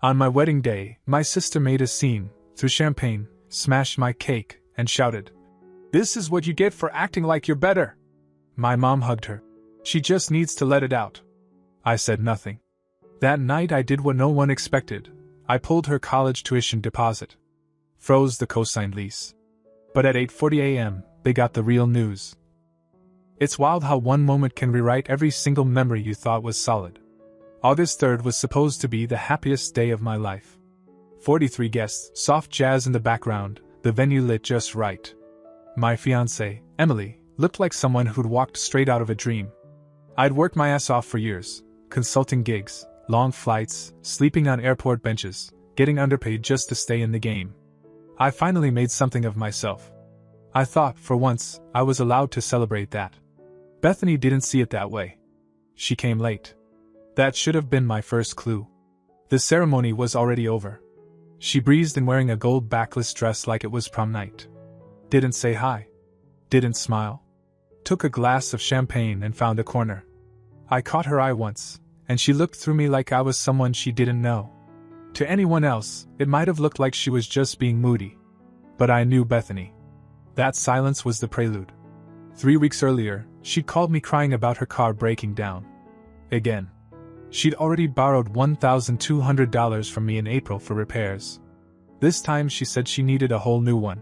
On my wedding day, my sister made a scene, threw champagne, smashed my cake, and shouted, "This is what you get for acting like you're better." My mom hugged her. "She just needs to let it out." I said nothing. That night I did what no one expected. I pulled her college tuition deposit. Froze the co-signed lease. But at 8:40 a.m., they got the real news. It's wild how one moment can rewrite every single memory you thought was solid. August 3rd was supposed to be the happiest day of my life. 43 guests, soft jazz in the background, the venue lit just right. My fiancée, Emily, looked like someone who'd walked straight out of a dream. I'd worked my ass off for years, consulting gigs, long flights, sleeping on airport benches, getting underpaid just to stay in the game. I finally made something of myself. I thought, for once, I was allowed to celebrate that. Bethany didn't see it that way. She came late. That should have been my first clue. The ceremony was already over. She breezed in wearing a gold backless dress like it was prom night. Didn't say hi. Didn't smile. Took a glass of champagne and found a corner. I caught her eye once, and she looked through me like I was someone she didn't know. To anyone else, it might have looked like she was just being moody. But I knew Bethany. That silence was the prelude. 3 weeks earlier, she'd called me crying about her car breaking down. Again. She'd already borrowed $1,200 from me in April for repairs. This time she said she needed a whole new one.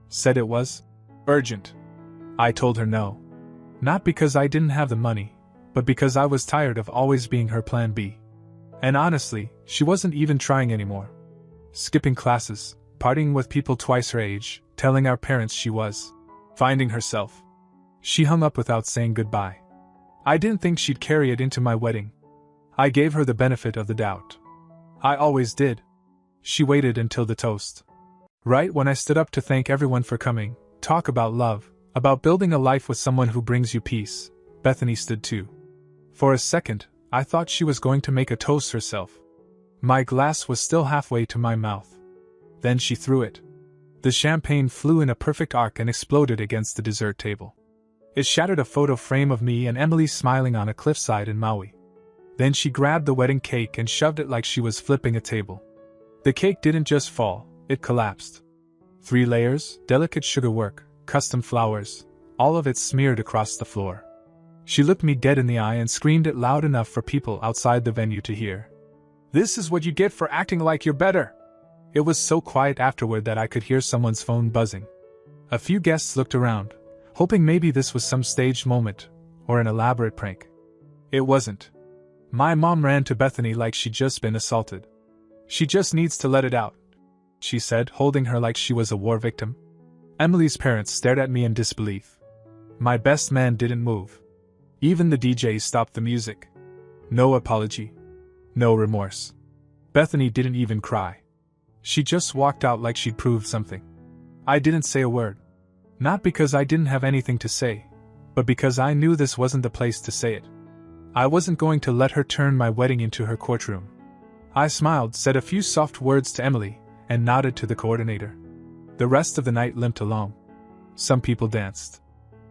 Said it was urgent. I told her no. Not because I didn't have the money, but because I was tired of always being her plan B. And honestly, she wasn't even trying anymore. Skipping classes, partying with people twice her age, telling our parents she was finding herself. She hung up without saying goodbye. I didn't think she'd carry it into my wedding. I gave her the benefit of the doubt. I always did. She waited until the toast. Right when I stood up to thank everyone for coming, talk about love, about building a life with someone who brings you peace, Bethany stood too. For a second, I thought she was going to make a toast herself. My glass was still halfway to my mouth. Then she threw it. The champagne flew in a perfect arc and exploded against the dessert table. It shattered a photo frame of me and Emily smiling on a cliffside in Maui. Then she grabbed the wedding cake and shoved it like she was flipping a table. The cake didn't just fall, it collapsed. 3 layers, delicate sugarwork, custom flowers, all of it smeared across the floor. She looked me dead in the eye and screamed it loud enough for people outside the venue to hear. "This is what you get for acting like you're better." It was so quiet afterward that I could hear someone's phone buzzing. A few guests looked around, hoping maybe this was some staged moment, or an elaborate prank. It wasn't. My mom ran to Bethany like she'd just been assaulted. "She just needs to let it out," she said, holding her like she was a war victim. Emily's parents stared at me in disbelief. My best man didn't move. Even the DJ stopped the music. No apology. No remorse. Bethany didn't even cry. She just walked out like she'd proved something. I didn't say a word. Not because I didn't have anything to say, but because I knew this wasn't the place to say it. I wasn't going to let her turn my wedding into her courtroom. I smiled, said a few soft words to Emily, and nodded to the coordinator. The rest of the night limped along. Some people danced.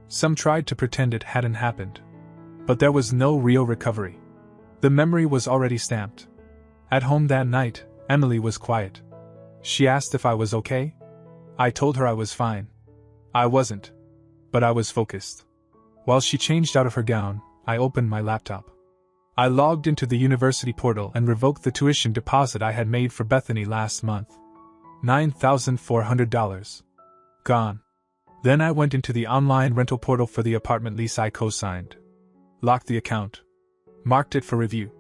Some tried to pretend it hadn't happened. But there was no real recovery. The memory was already stamped. At home that night, Emily was quiet. She asked if I was okay. I told her I was fine. I wasn't. But I was focused. While she changed out of her gown, I opened my laptop. I logged into the university portal and revoked the tuition deposit I had made for Bethany last month. $9,400. Gone. Then I went into the online rental portal for the apartment lease I co-signed. Locked the account. Marked it for review.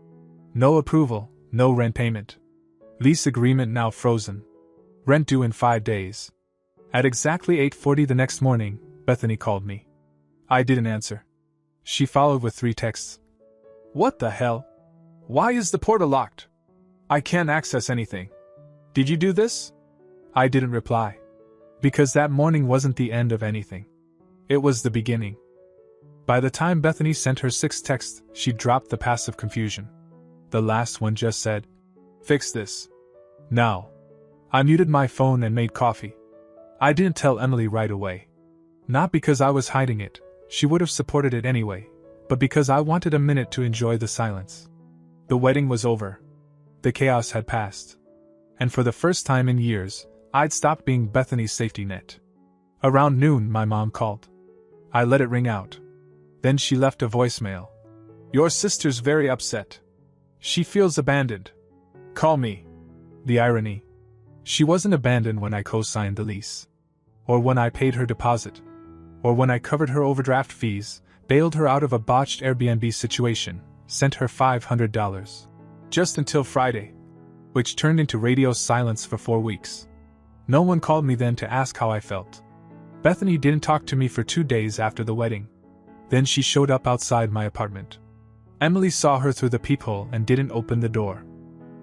No approval, no rent payment. Lease agreement now frozen. Rent due in 5 days. At exactly 8:40 the next morning, Bethany called me. I didn't answer. She followed with 3 texts. "What the hell? Why is the portal locked? I can't access anything. Did you do this?" I didn't reply. Because that morning wasn't the end of anything. It was the beginning. By the time Bethany sent her 6th text, she dropped the passive confusion. The last one just said, "Fix this. Now." I muted my phone and made coffee. I didn't tell Emily right away. Not because I was hiding it, she would have supported it anyway, but because I wanted a minute to enjoy the silence. The wedding was over. The chaos had passed. And for the first time in years, I'd stopped being Bethany's safety net. Around noon, my mom called. I let it ring out. Then she left a voicemail. "Your sister's very upset. She feels abandoned. Call me." The irony. She wasn't abandoned when I co-signed the lease. Or when I paid her deposit. Or when I covered her overdraft fees, bailed her out of a botched Airbnb situation, sent her $500. Just until Friday. Which turned into radio silence for 4 weeks. No one called me then to ask how I felt. Bethany didn't talk to me for 2 days after the wedding. Then she showed up outside my apartment. Emily saw her through the peephole and didn't open the door.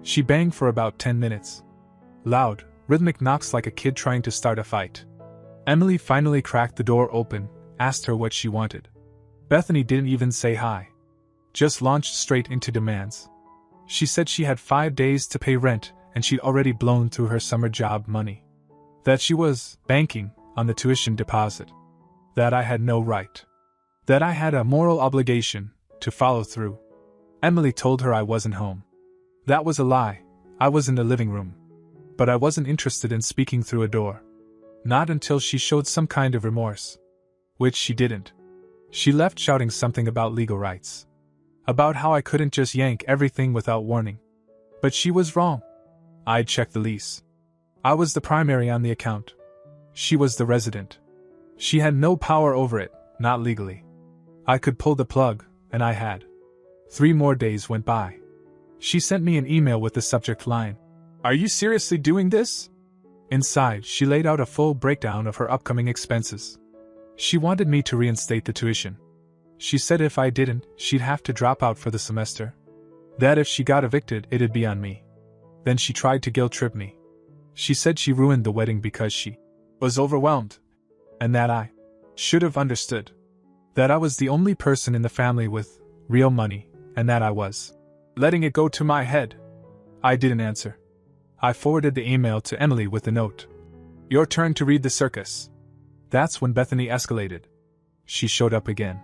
She banged for about 10 minutes. Loud, rhythmic knocks like a kid trying to start a fight. Emily finally cracked the door open, asked her what she wanted. Bethany didn't even say hi. Just launched straight into demands. She said she had 5 days to pay rent and she'd already blown through her summer job money. That she was banking on the tuition deposit. That I had no right. That I had a moral obligation to follow through. Emily told her I wasn't home. That was a lie. I was in the living room. But I wasn't interested in speaking through a door. Not until she showed some kind of remorse. Which she didn't. She left shouting something about legal rights. About how I couldn't just yank everything without warning. But she was wrong. I'd checked the lease. I was the primary on the account. She was the resident. She had no power over it, not legally. I could pull the plug, and I had. 3 more days went by. She sent me an email with the subject line, "Are you seriously doing this?" Inside, she laid out a full breakdown of her upcoming expenses. She wanted me to reinstate the tuition. She said if I didn't, she'd have to drop out for the semester. That if she got evicted, it'd be on me. Then she tried to guilt-trip me. She said she ruined the wedding because she was overwhelmed. And that I should have understood. That I was the only person in the family with real money, and that I was letting it go to my head. I didn't answer. I forwarded the email to Emily with the note. "Your turn to read the circus." That's when Bethany escalated. She showed up again.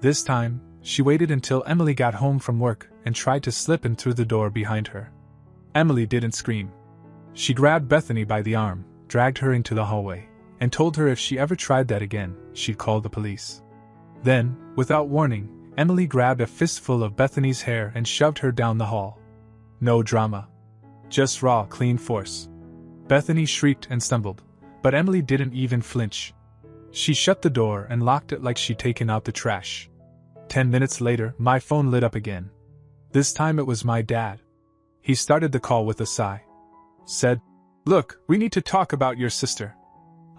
This time, she waited until Emily got home from work and tried to slip in through the door behind her. Emily didn't scream. She grabbed Bethany by the arm, dragged her into the hallway, and told her if she ever tried that again, she'd call the police. Then, without warning, Emily grabbed a fistful of Bethany's hair and shoved her down the hall. No drama. Just raw, clean force. Bethany shrieked and stumbled, but Emily didn't even flinch. She shut the door and locked it like she'd taken out the trash. 10 minutes later, my phone lit up again. This time it was my dad. He started the call with a sigh. Said, "Look, we need to talk about your sister."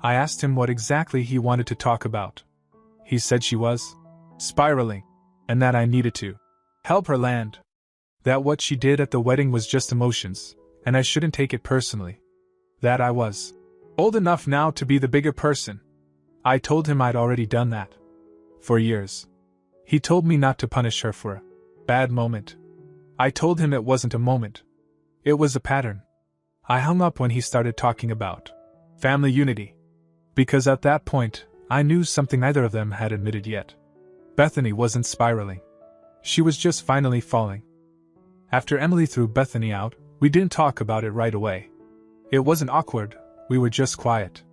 I asked him what exactly he wanted to talk about. He said she was spiraling, and that I needed to help her land. That what she did at the wedding was just emotions, and I shouldn't take it personally. That I was old enough now to be the bigger person. I told him I'd already done that. For years. He told me not to punish her for a bad moment. I told him it wasn't a moment. It was a pattern. I hung up when he started talking about family unity. Because at that point, I knew something neither of them had admitted yet. Bethany wasn't spiraling. She was just finally falling. After Emily threw Bethany out, we didn't talk about it right away. It wasn't awkward, we were just quiet.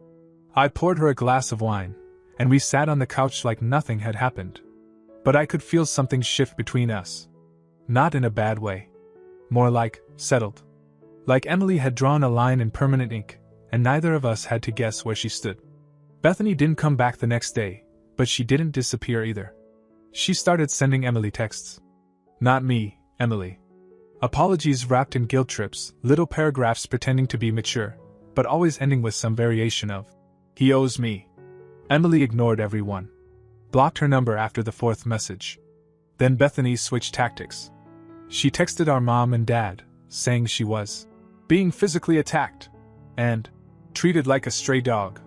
I poured her a glass of wine, and we sat on the couch like nothing had happened. But I could feel something shift between us. Not in a bad way. More like, settled. Like Emily had drawn a line in permanent ink, and neither of us had to guess where she stood. Bethany didn't come back the next day, but she didn't disappear either. She started sending Emily texts. Not me, Emily. Apologies wrapped in guilt trips, little paragraphs pretending to be mature, but always ending with some variation of, "He owes me." Emily ignored everyone. Blocked her number after the 4th message. Then Bethany switched tactics. She texted our mom and dad, saying she was being physically attacked and treated like a stray dog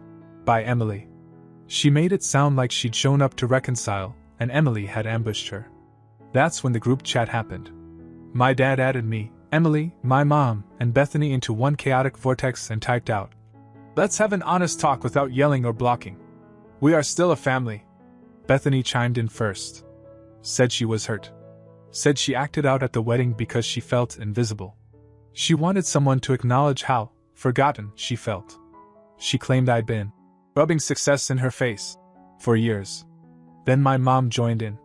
by Emily. She made it sound like she'd shown up to reconcile, and Emily had ambushed her. That's when the group chat happened. My dad added me, Emily, my mom, and Bethany into one chaotic vortex and typed out, "Let's have an honest talk without yelling or blocking. We are still a family." Bethany chimed in first. Said she was hurt. Said she acted out at the wedding because she felt invisible. She wanted someone to acknowledge how forgotten she felt. She claimed I'd been rubbing success in her face for years. Then my mom joined in,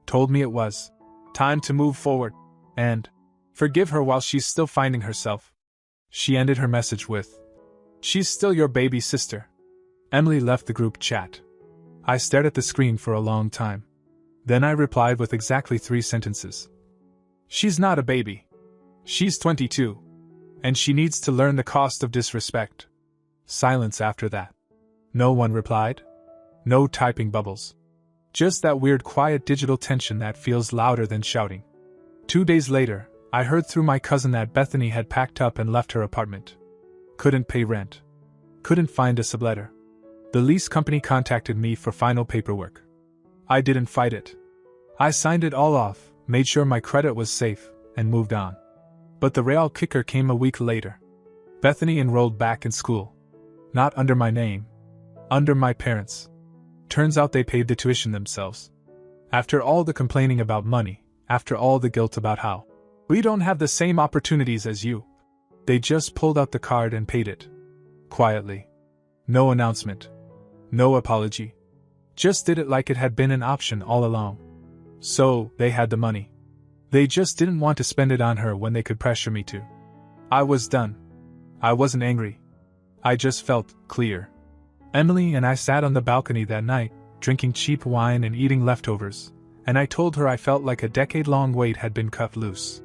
told me it was time to move forward and forgive her while she's still finding herself. She ended her message with, "She's still your baby sister." Emily left the group chat. I stared at the screen for a long time. Then I replied with exactly 3 sentences. "She's not a baby. She's 22. And she needs to learn the cost of disrespect." Silence after that. No one replied. No typing bubbles. Just that weird quiet digital tension that feels louder than shouting. 2 days later, I heard through my cousin that Bethany had packed up and left her apartment. Couldn't pay rent. Couldn't find a subletter. The lease company contacted me for final paperwork. I didn't fight it. I signed it all off, made sure my credit was safe, and moved on. But the real kicker came a week later. Bethany enrolled back in school. Not under my name. Under my parents'. Turns out they paid the tuition themselves. After all the complaining about money, after all the guilt about how we don't have the same opportunities as you, they just pulled out the card and paid it. Quietly. No announcement. No apology. Just did it like it had been an option all along. So, they had the money. They just didn't want to spend it on her when they could pressure me to. I was done. I wasn't angry. I just felt clear. Emily and I sat on the balcony that night, drinking cheap wine and eating leftovers, and I told her I felt like a decade-long weight had been cut loose.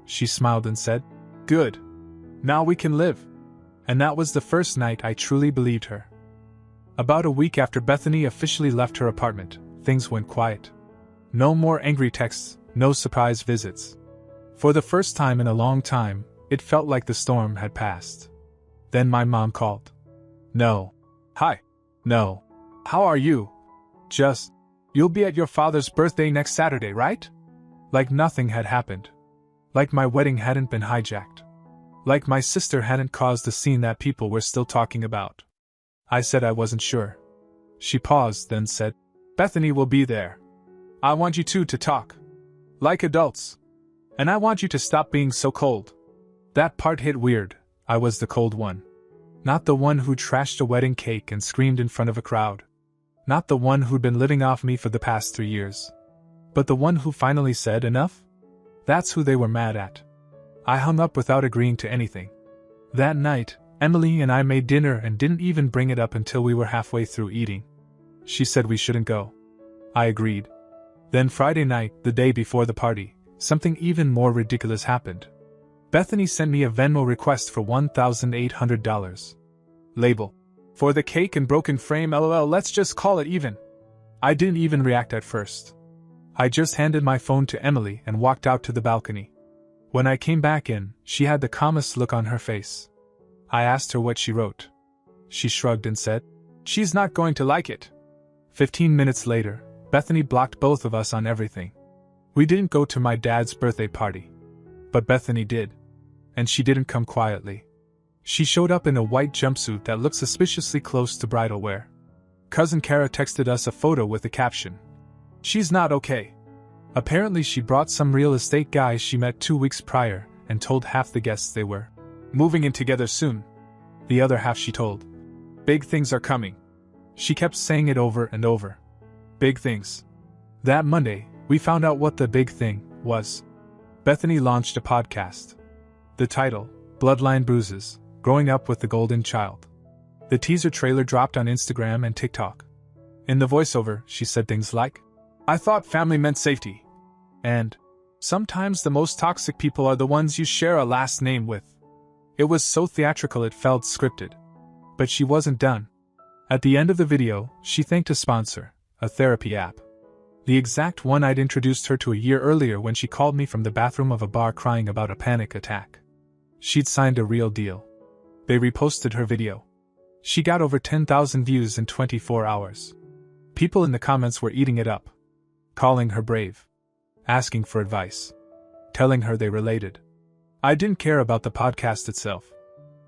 She smiled and said, "Good. Now we can live." And that was the first night I truly believed her. About a week after Bethany officially left her apartment, things went quiet. No more angry texts, no surprise visits. For the first time in a long time, it felt like the storm had passed. Then my mom called. "No. Hi. No. How are you? Just, you'll be at your father's birthday next Saturday, right?" Like nothing had happened. Like my wedding hadn't been hijacked. Like my sister hadn't caused the scene that people were still talking about. I said I wasn't sure. She paused, then said, "Bethany will be there. I want you two to talk. Like adults. And I want you to stop being so cold." That part hit weird. I was the cold one. Not the one who trashed a wedding cake and screamed in front of a crowd. Not the one who'd been living off me for the past 3 years. But the one who finally said enough? That's who they were mad at. I hung up without agreeing to anything. That night, Emily and I made dinner and didn't even bring it up until we were halfway through eating. She said we shouldn't go. I agreed. Then Friday night, the day before the party, something even more ridiculous happened. Bethany sent me a Venmo request for $1,800. Label. "For the cake and broken frame, LOL, let's just call it even." I didn't even react at first. I just handed my phone to Emily and walked out to the balcony. When I came back in, she had the calmest look on her face. I asked her what she wrote. She shrugged and said, "She's not going to like it." 15 minutes later, Bethany blocked both of us on everything. We didn't go to my dad's birthday party. But Bethany did. And she didn't come quietly. She showed up in a white jumpsuit that looked suspiciously close to bridal wear. Cousin Kara texted us a photo with the caption, "She's not okay." Apparently she brought some real estate guy she met 2 weeks prior and told half the guests they were moving in together soon. The other half she told, "Big things are coming." She kept saying it over and over. Big things. That Monday, we found out what the big thing was. Bethany launched a podcast. The title, Bloodline Bruises, Growing Up with the Golden Child. The teaser trailer dropped on Instagram and TikTok. In the voiceover, she said things like, "I thought family meant safety." And, "Sometimes the most toxic people are the ones you share a last name with." It was so theatrical it felt scripted. But she wasn't done. At the end of the video, she thanked a sponsor, a therapy app. The exact one I'd introduced her to a year earlier when she called me from the bathroom of a bar crying about a panic attack. She'd signed a real deal. They reposted her video. She got over 10,000 views in 24 hours. People in the comments were eating it up. Calling her brave. Asking for advice. Telling her they related. I didn't care about the podcast itself.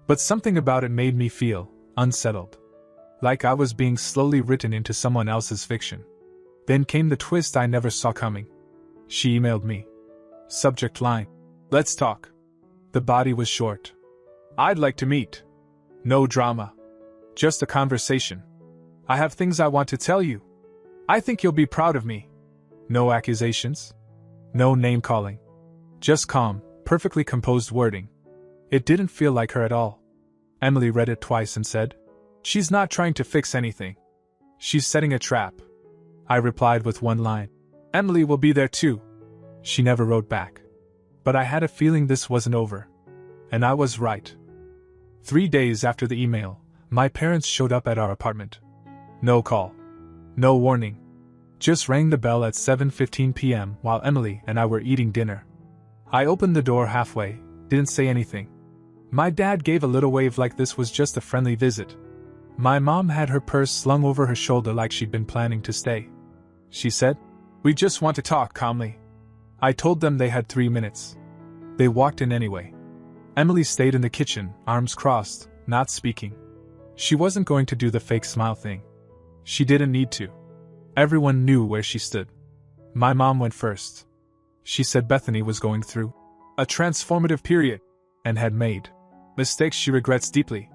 But something about it made me feel unsettled. Like I was being slowly written into someone else's fiction. Then came the twist I never saw coming. She emailed me. Subject line, "Let's talk." The body was short. I'd like to meet. No drama. Just a conversation. I have things I want to tell you. I think you'll be proud of me. No accusations. No name-calling. Just calm, perfectly composed wording. It didn't feel like her at all. Emily read it twice and said, "She's not trying to fix anything. She's setting a trap." I replied with one line. "Emily will be there too." She never wrote back. But I had a feeling this wasn't over. And I was right. 3 days after the email, my parents showed up at our apartment. No call. No warning. Just rang the bell at 7:15 p.m. while Emily and I were eating dinner. I opened the door halfway, didn't say anything. My dad gave a little wave like this was just a friendly visit. My mom had her purse slung over her shoulder like she'd been planning to stay. She said, "We just want to talk," calmly. I told them they had 3 minutes. They walked in anyway. Emily stayed in the kitchen, arms crossed, not speaking. She wasn't going to do the fake smile thing. She didn't need to. Everyone knew where she stood. My mom went first. She said Bethany was going through a transformative period and had made mistakes she regrets deeply.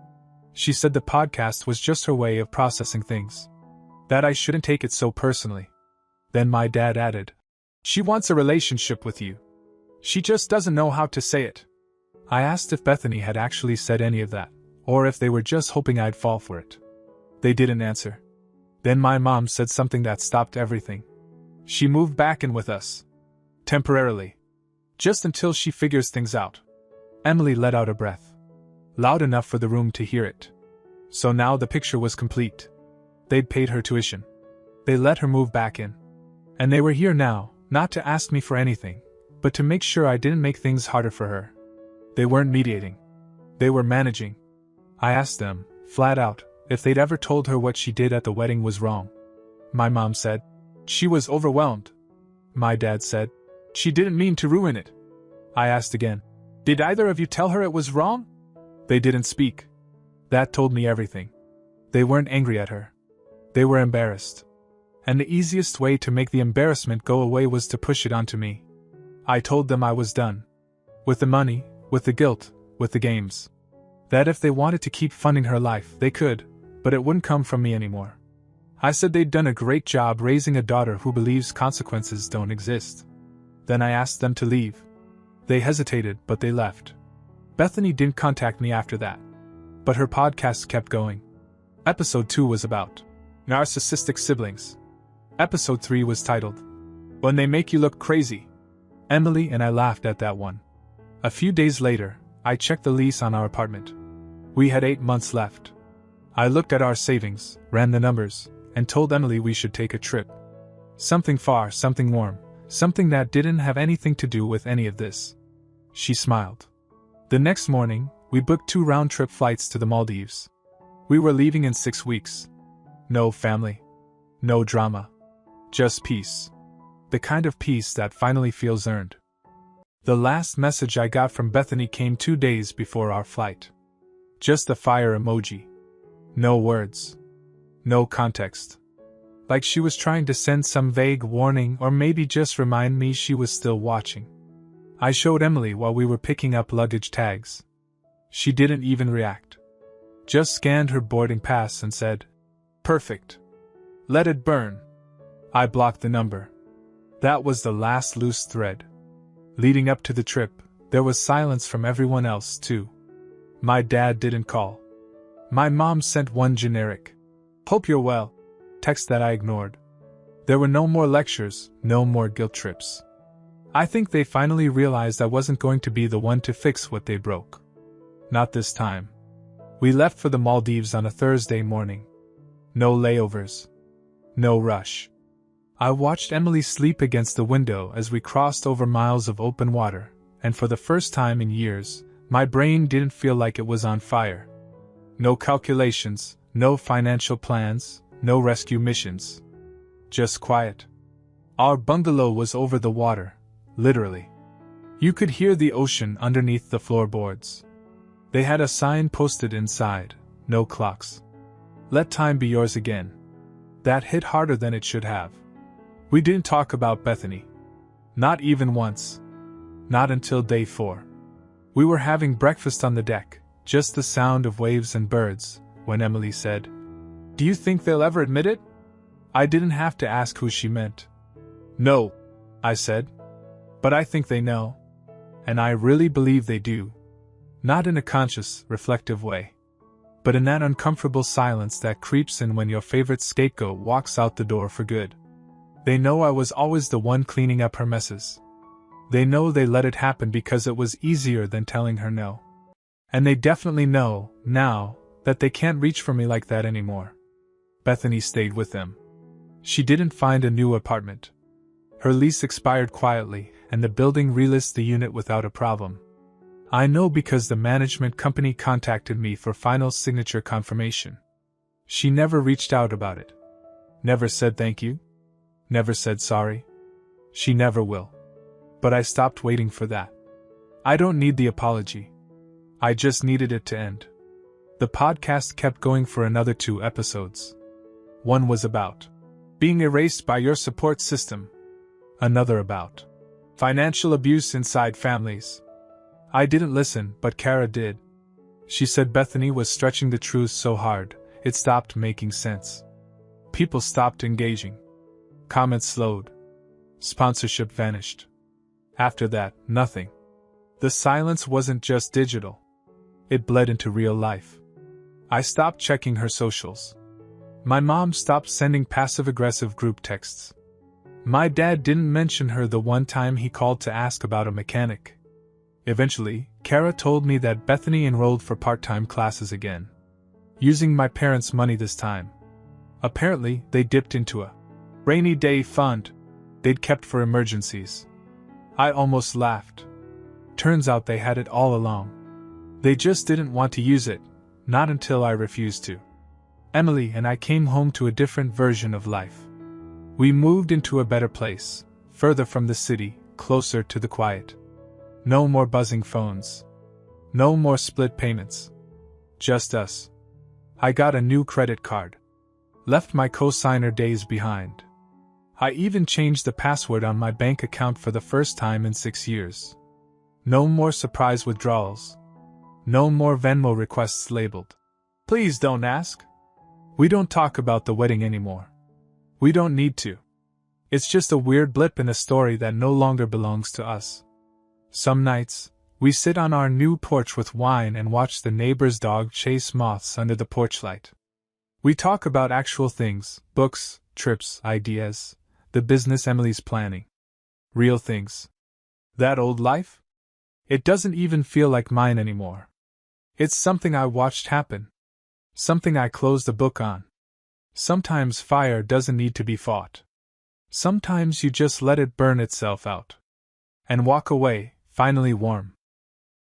She said the podcast was just her way of processing things. That I shouldn't take it so personally. Then my dad added, "She wants a relationship with you. She just doesn't know how to say it." I asked if Bethany had actually said any of that, or if they were just hoping I'd fall for it. They didn't answer. Then my mom said something that stopped everything. She moved back in with us. Temporarily. Just until she figures things out. Emily let out a breath. Loud enough for the room to hear it. So now the picture was complete. They'd paid her tuition. They let her move back in. And they were here now, not to ask me for anything, but to make sure I didn't make things harder for her. They weren't mediating. They were managing. I asked them, flat out, if they'd ever told her what she did at the wedding was wrong. My mom said, "She was overwhelmed." My dad said, "She didn't mean to ruin it." I asked again, "Did either of you tell her it was wrong?" They didn't speak. That told me everything. They weren't angry at her. They were embarrassed. And the easiest way to make the embarrassment go away was to push it onto me. I told them I was done. With the money, with the guilt, with the games. That if they wanted to keep funding her life, they could, but it wouldn't come from me anymore. I said they'd done a great job raising a daughter who believes consequences don't exist. Then I asked them to leave. They hesitated, but they left. Bethany didn't contact me after that. But her podcast kept going. Episode 2 was about narcissistic siblings. Episode 3 was titled, "When They Make You Look Crazy." Emily and I laughed at that one. A few days later, I checked the lease on our apartment. We had 8 months left. I looked at our savings, ran the numbers, and told Emily we should take a trip. Something far, something warm, something that didn't have anything to do with any of this. She smiled. The next morning, we booked 2 round-trip flights to the Maldives. We were leaving in 6 weeks. No family. No drama. Just peace. The kind of peace that finally feels earned. The last message I got from Bethany came 2 days before our flight. Just the fire emoji. No words. No context. Like she was trying to send some vague warning or maybe just remind me she was still watching. I showed Emily while we were picking up luggage tags. She didn't even react. Just scanned her boarding pass and said, "Perfect. Let it burn." I blocked the number. That was the last loose thread. Leading up to the trip, there was silence from everyone else too. My dad didn't call. My mom sent one generic, "Hope you're well," text that I ignored. There were no more lectures, no more guilt trips. I think they finally realized I wasn't going to be the one to fix what they broke. Not this time. We left for the Maldives on a Thursday morning. No layovers. No rush. I watched Emily sleep against the window as we crossed over miles of open water, and for the first time in years, my brain didn't feel like it was on fire. No calculations, no financial plans, no rescue missions. Just quiet. Our bungalow was over the water, literally. You could hear the ocean underneath the floorboards. They had a sign posted inside, no clocks. "Let time be yours again." That hit harder than it should have. We didn't talk about Bethany. Not even once. Not until day 4. We were having breakfast on the deck, just the sound of waves and birds, when Emily said, "Do you think they'll ever admit it?" I didn't have to ask who she meant. "No," I said. "But I think they know. And I really believe they do. Not in a conscious, reflective way, but in that uncomfortable silence that creeps in when your favorite scapegoat walks out the door for good. They know I was always the one cleaning up her messes. They know they let it happen because it was easier than telling her no. And they definitely know, now, that they can't reach for me like that anymore." Bethany stayed with them. She didn't find a new apartment. Her lease expired quietly, and the building relisted the unit without a problem. I know because the management company contacted me for final signature confirmation. She never reached out about it. Never said thank you. Never said sorry. She never will. But I stopped waiting for that. I don't need the apology. I just needed it to end. The podcast kept going for another 2 episodes. One was about being erased by your support system. Another about financial abuse inside families. I didn't listen, but Kara did. She said Bethany was stretching the truth so hard, it stopped making sense. People stopped engaging. Comments slowed. Sponsorship vanished. After that, nothing. The silence wasn't just digital. It bled into real life. I stopped checking her socials. My mom stopped sending passive-aggressive group texts. My dad didn't mention her the one time he called to ask about a mechanic. Eventually, Kara told me that Bethany enrolled for part-time classes again, using my parents' money this time. Apparently, they dipped into a rainy day fund they'd kept for emergencies. I almost laughed. Turns out they had it all along. They just didn't want to use it, not until I refused to. Emily and I came home to a different version of life. We moved into a better place, further from the city, closer to the quiet. No more buzzing phones. No more split payments. Just us. I got a new credit card. Left my cosigner days behind. I even changed the password on my bank account for the first time in 6 years. No more surprise withdrawals. No more Venmo requests labeled "Please don't ask." We don't talk about the wedding anymore. We don't need to. It's just a weird blip in a story that no longer belongs to us. Some nights, we sit on our new porch with wine and watch the neighbor's dog chase moths under the porch light. We talk about actual things, books, trips, ideas, the business Emily's planning. Real things. That old life? It doesn't even feel like mine anymore. It's something I watched happen. Something I closed a book on. Sometimes fire doesn't need to be fought. Sometimes you just let it burn itself out. And walk away, finally warm.